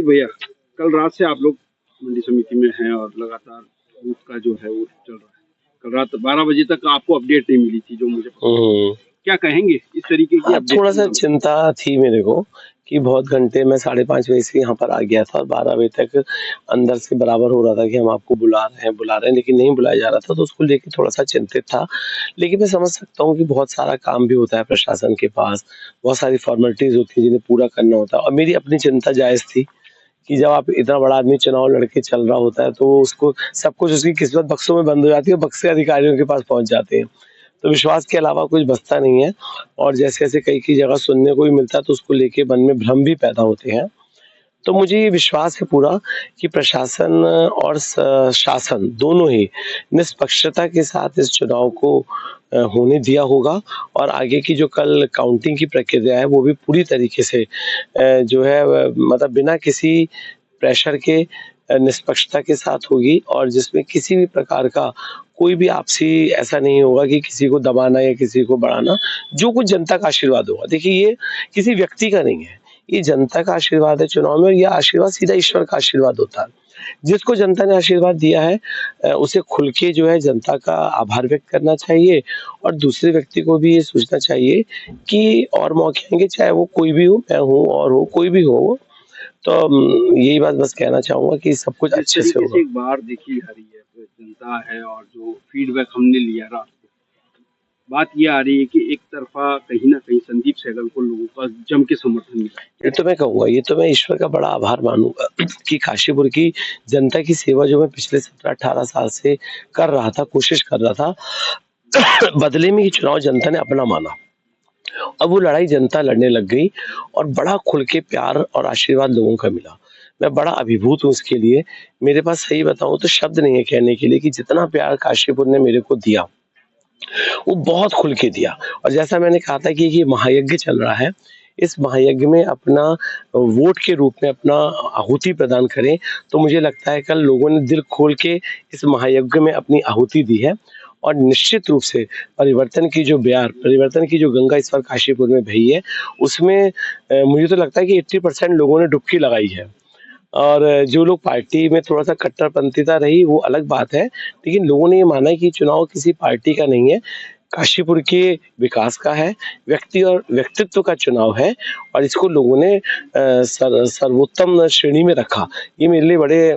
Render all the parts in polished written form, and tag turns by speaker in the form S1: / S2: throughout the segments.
S1: संदीप भैया, कल रात से आप लोग मंडी समिति में हैं और लगातार बूथ का जो है वो चल रहा है। कल रात 12 बजे तक आपको अपडेट नहीं मिली थी जो मुझे पता। क्या कहेंगे इस तरीके की अपडेट?
S2: थोड़ा सा चिंता थी मेरे को कि बहुत घंटे मैं 5:30 बजे से यहाँ पर आ गया था और 12 बजे तक अंदर से बराबर हो रहा था कि हम आपको बुला रहे हैं लेकिन नहीं बुलाया जा रहा था, तो उसको लेके थोड़ा सा चिंतित था। लेकिन मैं समझ सकता हूँ कि बहुत सारा काम भी होता है प्रशासन के पास, बहुत सारी फॉर्मेलिटीज होती है जिन्हें पूरा करना होता है और मेरी अपनी चिंता जायज थी कि जब आप इतना बड़ा आदमी चुनाव लड़के चल रहा होता है तो उसको सब कुछ उसकी किस्मत बक्सों में बंद हो जाती है, बक्से अधिकारियों के पास पहुंच जाते हैं, तो विश्वास के अलावा कुछ बचता नहीं है। और जैसे-जैसे कई जगह सुनने को भी मिलता है तो उसको लेके मन में भ्रम भी पैदा होते हैं। तो मुझे ये विश्वास है पूरा कि प्रशासन और शासन दोनों ही निष्पक्षता के साथ इस चुनाव को होने दिया होगा और आगे की जो कल काउंटिंग की प्रक्रिया है वो भी पूरी तरीके से जो है मतलब बिना किसी प्रेशर के निष्पक्षता के साथ होगी और जिसमें किसी भी प्रकार का कोई भी आपसी ऐसा नहीं होगा कि किसी को दबाना या किसी को बढ़ाना। जो कुछ जनता का आशीर्वाद होगा, देखिए ये किसी व्यक्ति का नहीं है, ये जनता का आशीर्वाद है चुनाव में और ये आशीर्वाद सीधा ईश्वर का आशीर्वाद होता है। जिसको जनता ने आशीर्वाद दिया है उसे खुल के जो है जनता का आभार व्यक्त करना चाहिए और दूसरे व्यक्ति को भी ये सोचना चाहिए कि और मौके आएंगे, चाहे वो कोई भी हो, मैं हूँ और हो कोई भी हो। तो यही बात बस कहना चाहूंगा कि सब कुछ अच्छे से होगा।
S1: एक बार देखी जा रही है जनता है और जो फीडबैक हमने लिया रात को, बात ये आ रही है कि एक तरफा कहीं ना कहीं संदीप सहगल को लोगों का जम के समर्थन मिला।
S2: ये तो मैं कहूंगा, ये तो मैं ईश्वर का बड़ा आभार मानूंगा कि काशीपुर की जनता की सेवा जो मैं पिछले 17-18 साल से कर रहा था, कोशिश कर रहा था बदले में ये चुनाव जनता ने अपना माना। अब वो लड़ाई जनता लड़ने लग गई और बड़ा खुल के प्यार और आशीर्वाद लोगों का मिला। मैं बड़ा अभिभूत हूँ इसके लिए। मेरे पास सही बताऊं तो शब्द नहीं है कहने के लिए कि जितना प्यार काशीपुर ने मेरे को दिया वो बहुत खुल के दिया। और जैसा मैंने कहा था कि ये महायज्ञ चल रहा है, इस महायज्ञ में अपना वोट के रूप में अपना आहुति प्रदान करें, तो मुझे लगता है कल लोगों ने दिल खोल के इस महायज्ञ में अपनी आहुति दी है और निश्चित रूप से परिवर्तन की जो बयार, परिवर्तन की जो गंगा इस बार काशीपुर में बही है, उसमें मुझे तो लगता है कि 80% लोगों ने डुबकी लगाई है। और जो लोग पार्टी में थोड़ा-सा कट्टरपंथीता रही वो अलग बात है, लेकिन लोगों ने ये माना है कि चुनाव किसी पार्टी का नहीं है, काशीपुर के विकास का है, व्यक्ति और व्यक्तित्व का चुनाव है और इसको लोगों ने सर्वोत्तम श्रेणी में रखा। ये मेरे लिए बड़े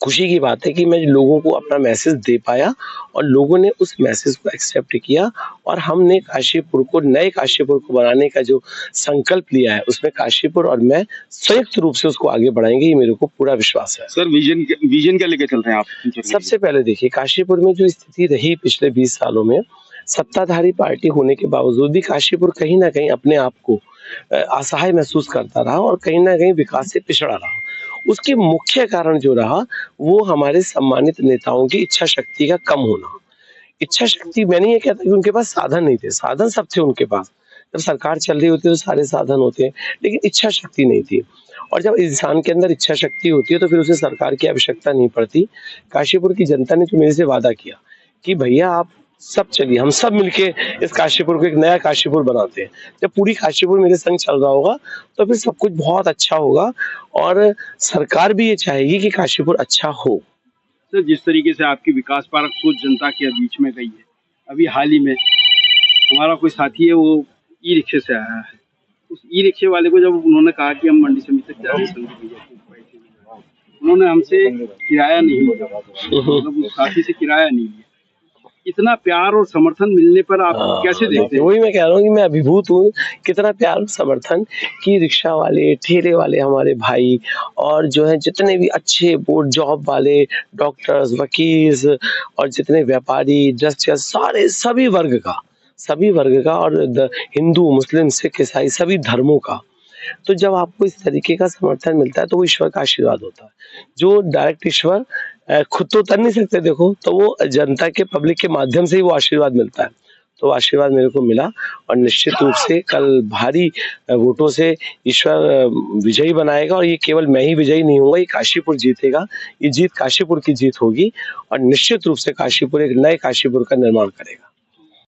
S2: खुशी की बात है कि मैं लोगों को अपना मैसेज दे पाया और लोगों ने उस मैसेज को एक्सेप्ट किया और हमने काशीपुर को, नए काशीपुर को बनाने का जो संकल्प लिया है उसमें काशीपुर और मैं संयुक्त रूप से उसको आगे बढ़ाएंगे, ये मेरे को पूरा विश्वास है।
S1: सर विजन क्या लेके चल रहे हैं आप?
S2: सबसे पहले देखिए, काशीपुर में जो स्थिति रही पिछले 20 सालों में, सत्ताधारी पार्टी होने के बावजूद भी काशीपुर कहीं ना कहीं अपने आप को असहाय महसूस करता रहा और कहीं ना कहीं विकास से पिछड़ा रहा। उसके मुख्य कारण जो रहा वो हमारे सम्मानित नेताओं की इच्छा शक्ति का कम होना। इच्छा शक्ति, मैं नहीं ये कहता कि उनके पास साधन नहीं थे, साधन सब थे उनके पास। जब सरकार चल रही होती है तो सारे साधन होते हैं, लेकिन इच्छा शक्ति नहीं थी। और जब इंसान के अंदर इच्छा शक्ति होती है तो फिर उसे सरकार की आवश्यकता नहीं पड़ती। काशीपुर की जनता ने जो मेरे से वादा किया कि भैया आप सब चलिए, हम सब मिलके इस काशीपुर को एक नया काशीपुर बनाते हैं। जब पूरी काशीपुर मेरे संग चल रहा होगा तो फिर सब कुछ बहुत अच्छा होगा और सरकार भी ये चाहेगी कि काशीपुर अच्छा हो।
S1: सर जिस तरीके से आपकी विकास परक सोच जनता के बीच में गई है, अभी हाल ही में हमारा कोई साथी है वो ई रिक्शे से आया है, उस ई रिक्शे वाले को जब उन्होंने कहा कि हम मंडी समिति तक जा रहे हैं, उन्होंने हमसे किराया नहीं लिया, मतलब उस साथी से किराया नहीं लिया। इतना प्यार और समर्थन मिलने पर आप कैसे देखते हैं?
S2: वही मैं कह रहा हूँ कि मैं अभिभूत हूँ, कितना प्यार और समर्थन कि रिक्शा वाले, ठेले वाले हमारे भाई और जो है जितने भी अच्छे बोर्ड जॉब वाले, डॉक्टर्स, वकील और जितने व्यापारी, जस्टिस, सारे सभी वर्ग का और हिंदू, मुस्लिम, सिख, ईसाई सभी धर्मों का। तो जब आपको इस तरीके का समर्थन मिलता है तो वो ईश्वर का आशीर्वाद होता है। जो डायरेक्ट ईश्वर खुद तो उतर नहीं सकते देखो, तो वो जनता के, पब्लिक के माध्यम से ही वो आशीर्वाद मिलता है। तो आशीर्वाद मेरे को मिला और निश्चित रूप से कल भारी वोटों से ईश्वर विजयी बनाएगा और ये केवल मैं ही विजयी नहीं होऊंगा, ये काशीपुर जीतेगा। ये जीत काशीपुर की जीत होगी और निश्चित रूप से काशीपुर एक नए काशीपुर का निर्माण करेगा।